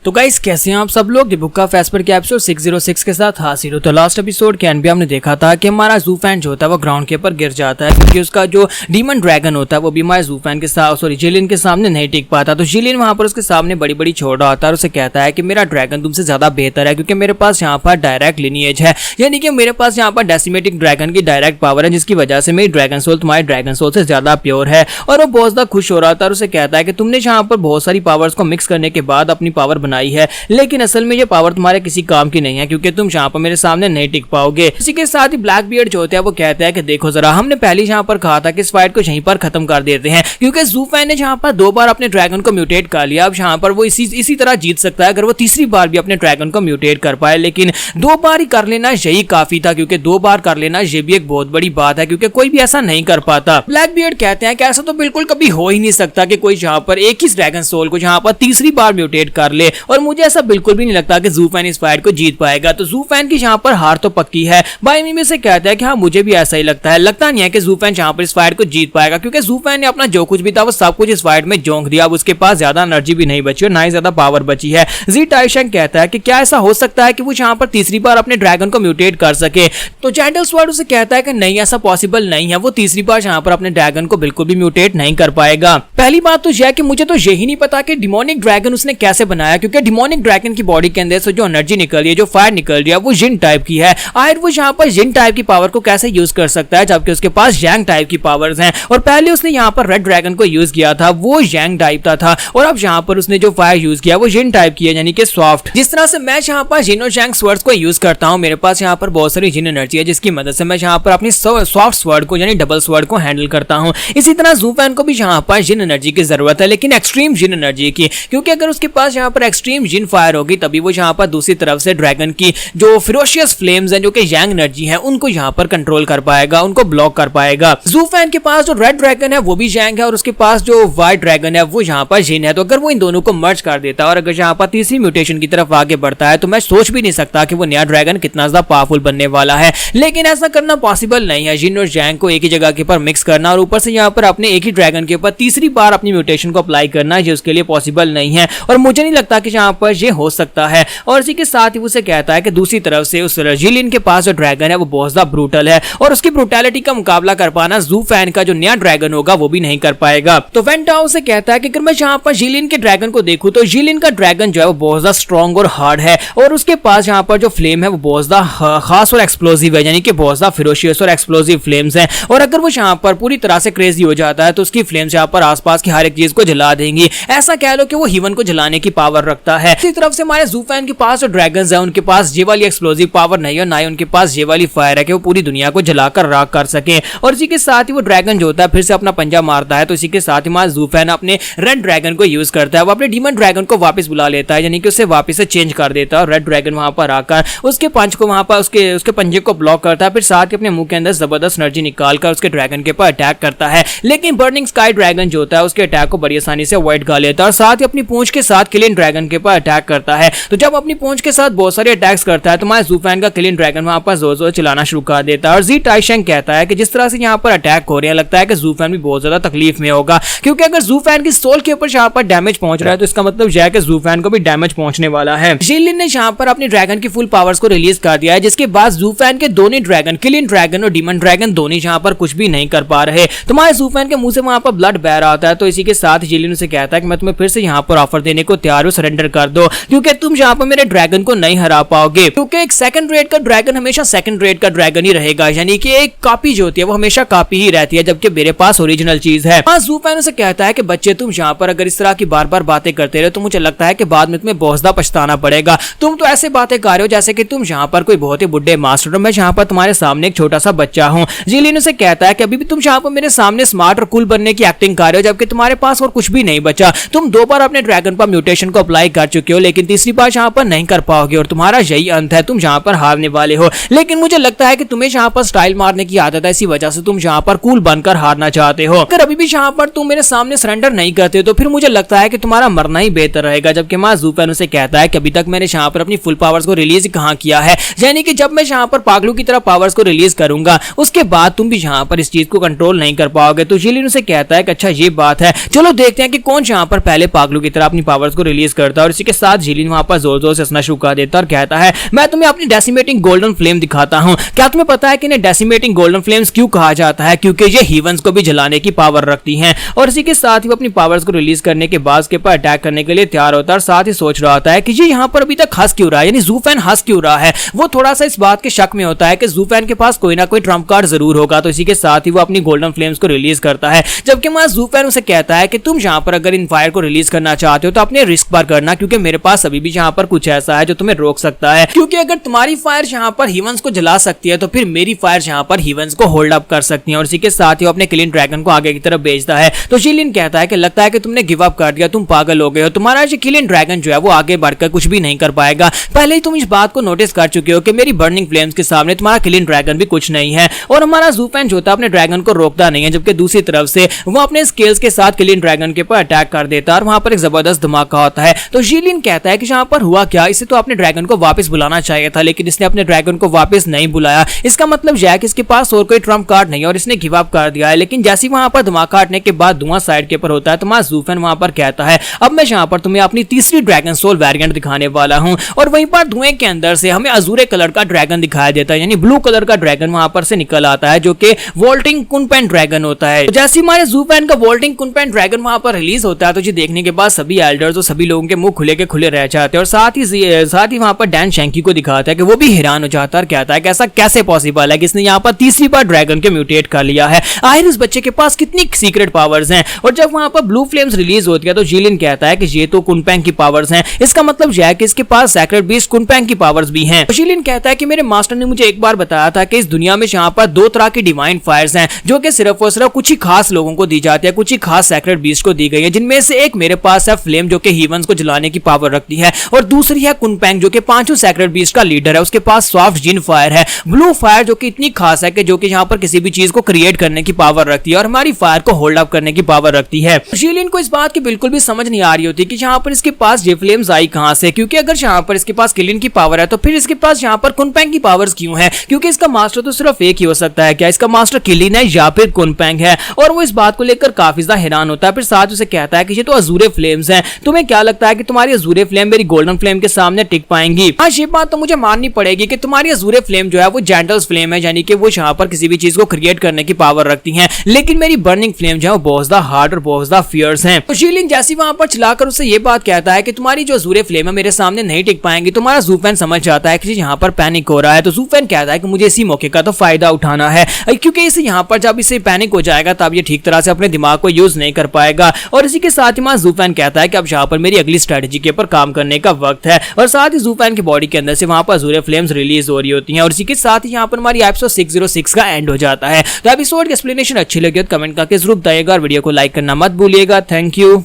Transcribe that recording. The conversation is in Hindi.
तो गाइस कैसे हैं आप सब लोग। बुक का फेस्पर के एपिसोड 606 के साथ हाजिर हो। तो लास्ट एपिसोड के एंड भी हमने देखा था कि हमारा जू फैन जो होता है वो ग्राउंड के ऊपर गिर जाता है क्योंकि उसका जो डीमन ड्रैगन होता है वो भी हमारे जू फैन के साथ जिलियन के सामने नहीं टिक पाता। तो जिलियन वहां पर उसके सामने बड़ी बड़ी छोड़ रहा होता है और उसे कहता है कि मेरा ड्रैगन तुमसे ज्यादा बेहतर है क्योंकि मेरे पास यहाँ पर डायरेक्ट लिनिएज है, यानी कि मेरे पास यहाँ पर डेसिमेटिक ड्रैगन की डायरेक्ट पावर है जिसकी वजह से मेरी ड्रैगन सोल तुम्हारे ड्रैगन सोल से ज्यादा प्योर है। और वो बहुत ज्यादा खुश हो रहा था और उसे कहता है कि तुमने यहाँ पर बहुत सारी पावर्स को मिक्स करने के बाद अपनी पावर बनाई है, लेकिन असल में ये पावर तुम्हारे किसी काम की नहीं है क्योंकि तुम यहाँ पर मेरे सामने नहीं टिक पाओगे। इसी के साथ ही ब्लैक बियर्ड जो होते हैं वो कहते हैं कि देखो जरा, हमने पहले यहाँ पर कहा था कि इस फाइट को यहीं पर खत्म कर देते हैं क्योंकि जू फैन ने यहाँ पर 2 बार अपने ड्रैगन को म्यूटेट कर लिया। अब यहाँ पर वो इसी तरह जीत सकता है अगर वो तीसरी बार भी अपने ड्रैगन को म्यूटेट कर पाए, लेकिन 2 बार ही कर लेना यही काफी था क्योंकि 2 बार कर लेना ये भी एक बहुत बड़ी बात है क्योंकि कोई भी ऐसा नहीं कर पाता। ब्लैक बियर्ड कहते हैं कि ऐसा तो बिल्कुल कभी हो ही नहीं सकता कि कोई यहाँ पर एक ही ड्रैगन सोल को यहाँ पर तीसरी बार म्यूटेट कर ले, और मुझे ऐसा बिल्कुल भी नहीं लगता कि जू फैन इस फाइट को जीत पाएगा। तो जू फैन की यहाँ पर हार तो पक्की है। बाई में से कहता है कि हाँ मुझे भी ऐसा ही लगता है। लगता नहीं है कि जू फैन यहाँ पर इस फाइट को जीत पाएगा क्योंकि जू फैन ने अपना जो कुछ भी था वो सब कुछ इस फाइट में झोंक दिया। अब उसके पास ज्यादा एनर्जी भी नहीं बची और ना ही ज्यादा पावर बची है। जी टाइशेंग कहता है कि क्या ऐसा हो सकता है कि वो यहाँ पर तीसरी बार अपने ड्रैगन को म्यूटेट कर सके। तो जेंटल स्वॉर्ड उसे कहता है कि नहीं, ऐसा पॉसिबल नहीं है, वो तीसरी बार यहाँ पर अपने ड्रैगन को बिल्कुल भी म्यूटेट नहीं कर पाएगा। पहली बात तो यह है कि मुझे तो यही नहीं पता कि डिमोनिक ड्रैगन उसने कैसे बनाया क्योंकि डिमोनिक ड्रैगन की बॉडी के अंदर से जो एनर्जी निकल रही है, जो फायर निकल रही है वो जिन टाइप की है। आखिर वो यहाँ पर जिन टाइप की पावर को कैसे यूज कर सकता है जबकि उसके पास यांग टाइप की पावर्स हैं। और पहले उसने यहाँ पर रेड ड्रैगन को यूज किया था, वो यांग टाइप का था, और अब यहाँ पर उसने जो फायर यूज किया वो जिन टाइप की है यानी कि सॉफ्ट। जिस तरह से मैं यहाँ पर जिन और यांग स्वर्ड्स को यूज करता हूँ, मेरे पास यहाँ पर बहुत सारी जिन एनर्जी है जिसकी मदद से मैं यहाँ पर अपनी सॉफ्ट स्वर्ड को यानी डबल स्वर्ड को हैंडल करता हूँ। इसी तरह जू फैन को भी यहाँ पर जिन एनर्जी की जरूरत है, लेकिन एक्सट्रीम जिन एनर्जी की, क्योंकि अगर उसके पास यहाँ पर एक्सट्रीम जिन फायर होगी तभी वो यहाँ पर दूसरी तरफ से ड्रैगन की जो फिरोशियस फ्लेम्स हैं जो कि यांग एनर्जी है उनको यहाँ पर कंट्रोल कर पाएगा, उनको ब्लॉक कर पाएगा। जू फैन के पास जो रेड ड्रैगन है वो भी यांग है और उसके पास जो व्हाइट ड्रैगन है वो यहाँ पर जिन है। तो अगर वो इन दोनों को मर्ज कर देता है और अगर यहाँ पर तीसरी म्यूटेशन की तरफ आगे बढ़ता है तो मैं सोच भी नहीं सकता कि वो नया ड्रैगन कितना ज्यादा पावरफुल बनने वाला है, लेकिन ऐसा करना पॉसिबल नहीं है। जिन और यांग को एक ही जगह के ऊपर मिक्स करना और ऊपर से यहाँ पर अपने एक ही ड्रैगन के ऊपर तीसरी बार अपनी म्यूटेशन को अप्लाई करना, ये उसके लिए पॉसिबल नहीं है और मुझे नहीं लगता कि यहाँ पर ये हो सकता है। और इसी के साथ ही उसे कहता है कि दूसरी तरफ से उस जिलियन के पास जो ड्रैगन है वो बहुत ज्यादा ब्रूटल है और उसकी ब्रूटैलिटी का मुकाबला कर पाना जू फैन का जो नया ड्रैगन होगा वो भी नहीं कर पाएगा। तो वेंटाओ उसे कहता है कि अगर मैं यहाँ पर जिलियन के ड्रैगन को देखूं तो जिलियन का ड्रैगन जो है वो बहुत ज्यादा स्ट्रॉन्ग और हार्ड है और उसके पास यहाँ पर जो फ्लेम है वो बहुत ज्यादा खास और एक्सप्लोसिव है, यानी कि बहुत ज्यादा फिरोशियस और एक्सप्लोसिव फ्लेम्स हैं। और अगर वो यहाँ पर पूरी तरह से क्रेजी हो जाता है तो उसकी फ्लेम्स यहाँ पर आसपास की हर एक चीज को जला देंगी। ऐसा कह लो कि वो ह्यूमन को जलाने की पावर रखता है। इसी तरफ से हमारे जू फैन के पास जो ड्रैगन्स हैं उनके पास ये वाली एक्सप्लोसिव पावर नहीं है, ना ही उनके पास ये वाली फायर है कि वो पूरी दुनिया को जलाकर राख कर सके। और इसी के साथ ही वो ड्रैगन जो होता है फिर से अपना पंजा मारता है। तो इसी के साथ ही हमारा जू फैन अपने रेड ड्रैगन को यूज करता है, वो अपने डीमन ड्रैगन को वापस बुला लेता है, यानी कि उसे वापस से चेंज कर देता है। और रेड ड्रैगन वहां पर आकर उसके पंच को वहां पर उसके पंजे को ब्लॉक करता है, फिर साथ ही अपने मुंह के अंदर जबरदस्त एनर्जी निकालकर उसके ड्रैगन के ऊपर अटैक करता है। लेकिन बर्निंग स्काई ड्रैगन जो होता है उसके अटैक को बड़ी आसानी से अवॉइड कर लेता है और साथ ही अपनी पूंछ के साथ किलियन ड्रैगन के ऊपर अटैक करता है। तो जब अपनी पूंछ के साथ बहुत सारे अटैक्स करता है तो हमारे जू फैन का किलियन ड्रैगन वहां पर जोर जोर चलाना शुरू कर देता है। और जी टाइशेंग कहता है कि जिस तरह से यहाँ पर अटैक हो रहे हैं लगता है कि जू फैन भी बहुत ज्यादा तकलीफ में होगा क्योंकि अगर जू फैन की सोल के ऊपर यहाँ पर डैमेज पहुंच रहा है तो इसका मतलब यह है कि जू फैन को भी डैमेज पहुंचने वाला है। जिलियन ने यहाँ पर अपने ड्रैगन की फुल पावर्स को रिलीज कर दिया है जिसके बाद जू फैन के दोनों ड्रैगन किलियन ड्रैगन और डीमन ड्रैगन दोनों यहाँ पर कुछ भी नहीं कर पा रहे। तुम्हारे जू फैन के मुंह से वहां पर ब्लड बह रहा होता है। तो इसी के साथ जिलियन से कहता है कि मैं तुम्हें फिर से यहाँ पर ऑफर देने को तैयार हूँ, सरेंडर कर दो क्योंकि तुम यहाँ पर मेरे ड्रैगन को नहीं हरा पाओगे क्योंकि एक सेकंड रेट का ड्रैगन हमेशा सेकंड रेट का ड्रैगन ही रहेगा, यानी कि एक कॉपी जो होती है वो हमेशा कॉपी ही रहती है जबकि मेरे पास ओरिजिनल चीज है। जू फैन उसे कहता है कि बच्चे तुम यहाँ पर अगर इस तरह की बार बार बातें करते रहे तो मुझे लगता है कि बाद में तुम्हें बहुत ज्यादा पछताना पड़ेगा। तुम तो ऐसे बातें कर रहे हो जैसे कि तुम यहाँ पर कोई बहुत ही बुढ़े मास्टर हो, मैं यहाँ पर तुम्हारे सामने एक छोटा सा बच्चा हूँ। जिलियन उसे कहता है कि अभी भी तुम यहाँ पर मेरे सामने स्मार्ट और कूल बनने की एक्टिंग कर रहे हो जबकि तुम्हारे पास और कुछ भी नहीं बचा। तुम 2 बार अपने ड्रैगन पर म्यूटेशन को अप्लाई कर चुके हो लेकिन तीसरी बार यहाँ पर नहीं कर पाओगे और तुम्हारा यही अंत है, तुम यहाँ पर हारने वाले हो। लेकिन मुझे लगता है कि तुम्हें यहाँ पर स्टाइल मारने की आदत है, इसी वजह से तुम यहाँ पर कूल बनकर हारना चाहते हो। अगर अभी भी यहाँ पर तुम मेरे सामने सरेंडर नहीं करते तो फिर मुझे लगता है कि तुम्हारा मरना ही बेहतर रहेगा। जबकि हमारा जू फैन उसे कहता है कि अभी तक मैंने यहाँ पर अपनी फुल पावर्स को रिलीज कहाँ किया है, यानी कि जब मैं यहाँ पर पागलू की तरह पावर्स को रिलीज करूंगा उसके बाद तुम भी यहाँ पर इस चीज को कंट्रोल नहीं कर पाओगे। तो जिलियन उसे कहता है कि अच्छा ये बात है, चलो देखते हैं कि कौन यहाँ पर पहले पागलू की तरह अपनी पावर्स को रिलीज करता जाता है और इसी के साथ जिलिन वहां पर जोर जोर से हंसना शुरू कर देता है और कहता है मैं तुम्हें अपनी डेसिमेटिंग गोल्डन फ्लेम दिखाता हूं। क्या तुम्हें पता है कि इन्हें डेसिमेटिंग गोल्डन फ्लेम्स क्यों कहा जाता है? क्योंकि ये हीवंस को भी जलाने की पावर रखती हैं। और इसी के साथ ही वो अपनी पावर्स को रिलीज करने के बाद उसके ऊपर अटैक करने के लिए तैयार होता है और साथ ही सोच रहा होता है कि ये यहाँ पर अभी तक हंस क्यों रहा है, यानी ज़ू-फैन हंस क्यों रहा है। वो थोड़ा सा इस बात के शक में होता है कि ज़ू-फैन के पास कोई ना कोई ट्रम्प कार्ड जरूर होगा। तो इसी के साथ ही वो अपनी गोल्डन फ्लेम्स को रिलीज करता है, जबकि वहां ज़ू-फैन उसे कहता है कि तुम यहाँ पर अगर इन फायर को रिलीज करना चाहते हो तो अपने रिस्क पर करना, क्योंकि मेरे पास अभी भी यहाँ पर कुछ ऐसा है जो तुम्हें रोक सकता है। क्योंकि अगर तुम्हारी फायर यहाँ पर हीवंस को जला सकती है तो फिर मेरी फायर यहाँ पर हीवंस को होल्ड अप कर सकती है। और इसी के साथ ही वो अपने किलिन ड्रैगन को आगे की तरफ भेजता है। तो जिलिन कहता है कि लगता है कि तुमने गिव अप कर दिया, तुम पागल हो गए हो, तुम्हारा जो किलिन ड्रैगन जो है वो आगे बढ़कर कुछ भी नहीं कर पाएगा। पहले ही तुम इस बात को नोटिस कर चुके हो कि मेरी बर्निंग फ्लेम्स के सामने तुम्हारा किलिन ड्रैगन भी कुछ नहीं है। और हमारा ज़ू-फैन जो था अपने ड्रैगन को रोकता नहीं है, जबकि दूसरी तरफ से वो अपने स्केल्स के साथ किलिन ड्रैगन के ऊपर अटैक कर देता है और वहां पर एक जबरदस्त धमाका होता है। तो जिलिन कहता है कि यहाँ पर हुआ क्या, इसे तो अपने ड्रैगन को वापस बुलाना चाहिए था, लेकिन इसने अपने ड्रैगन को वापस नहीं बुलाया। इसका मतलब यह है कि इसके पास और कोई ट्रम्प कार्ड नहीं है और इसने गिव अप कर दिया है। लेकिन जैसे वहां पर धमाका हटने के बाद धुआं साइड के ऊपर होता है तो हमारा ज़ू-फैन वहां पर कहता है अब मैं यहाँ पर तुम्हें अपनी तीसरी ड्रैगन सोल वेरिएंट दिखाने वाला हूं। और वहीं पर धुएं के अंदर से हमें अजूरे कलर का ड्रैगन दिखाया देता है, यानी ब्लू कलर का ड्रैगन वहां पर से निकल आता है जो कि वोल्टिंग कुनपेन ड्रैगन होता है। तो जैसे हमारे ज़ू-फैन का वोल्टिंग कुनपेन ड्रैगन वहां पर रिलीज होता है तो ये देखने के बाद सभी एल्डर्स और सभी लोगों के मुंह खुले के खुले रह जाते हैं। और साथ ही वहां पर डैन शैंकी को दिखाता है कि वो भी हैरान हो जाता है और कहता है कि ऐसा कैसे पॉसिबल है कि इसने यहाँ पर तीसरी बार ड्रैगन के म्यूटेट कर लिया है। आखिर इस बच्चे के पास कितनी सीक्रेट पावर्स हैं। और जब वहां पर ब्लू फ्लेम्स रिलीज होती है तो जिलिन कहता है कि ये तो कुनपेंग की पावर्स हैं, इसका मतलब यह है कि इसके पास सैक्रेड बीस्ट कुनपेंग की पावर्स भी हैं। जिलिन कहता है कि मेरे मास्टर ने मुझे एक बार बताया था कि इस दुनिया में यहाँ पर दो तरह की डिवाइन फायर्स हैं जो कि सिर्फ और सिर्फ कुछ ही खास लोगों को दी जाती है, कुछ ही खास सैक्रेड बीस्ट को दी गई है, जिनमें से एक मेरे पास है फ्लेम जो कि हीवंस को जलाने की पावर रखती है और दूसरी है कुनपेंग जो कि पांचों सैक्रेड बीस्ट का लीडर है, उसके पास सॉफ्ट जिन फायर है, ब्लू फायर जो कि इतनी खास है कि जो कि यहाँ पर किसी भी चीज को क्रिएट करने की पावर रखती है और हमारी फायर को होल्ड अप करने की पावर रखती है। जिलिन को इस बात की बिल्कुल भी समझ नहीं आ रही होती कि यहाँ पर इसके पास ये फ्लेम्स आई कहां से, क्योंकि अगर यहाँ पर इसके पास किलिन की पावर है तो फिर इसके पास यहाँ पर कुनपेंग की पावर्स क्यों है, क्योंकि इसका मास्टर तो सिर्फ एक ही हो सकता है। क्या इसका मास्टर किलिन है या फिर कुनपेंग है? और वो इस बात को लेकर काफी ज्यादा हैरान होता है। फिर साथ उसे कहता है कि ये तो अजूरे फ्लेम्स हैं, तुम्हें क्या लगता है कि तुम्हारी अजूरे फ्लेम मेरी गोल्डन फ्लेम के सामने टिक पाएंगी? हाँ, ये बात तो मुझे माननी पड़ेगी कि तुम्हारी अजूरे फ्लेम जो है वो जेंटल्स फ्लेम है, यानी कि वो यहाँ पर किसी भी चीज को क्रिएट करने की पावर रखती है, लेकिन मेरी बर्निंग फ्लेम जो है वो बहुत ज्यादा हार्ड और बहुत ज्यादा फियर्स है। तो जिलिन जैसी वहां पर चलाकर उसे ये बात कहता है कि तुम्हारी जो अजूरे फ्लेम है मेरे सामने नहीं टिक पाएंगी, तुम्हारा ज़ू-फैन समझ जाता है कि यहाँ पर पैनिक हो रहा है। तो ज़ू-फैन कहता है कि मुझे इसी मौके का तो फायदा उठाना है, क्योंकि इसे यहाँ पर जब इसे पैनिक हो जाएगा तब ये ठीक तरह से अपने दिमाग को यूज नहीं कर पाएगा। और इसी के साथ ही वहां ज़ू-फैन कहता है कि अब यहाँ पर मेरी अगली स्ट्रेटेजी के ऊपर काम करने का वक्त है। और साथ ही ज़ू-फैन की बॉडी के अंदर से वहां पर अजूरे फ्लेम्स रिलीज हो रही होती हैं। और इसी के साथ ही यहाँ पर हमारी एपिसोड 606 का एंड हो जाता है। तो एपिसोड की एक्सप्लेनेशन अच्छी लगी तो कमेंट करके जरूर बताइएगा और वीडियो को लाइक करना मत भूलिएगा। Thank you.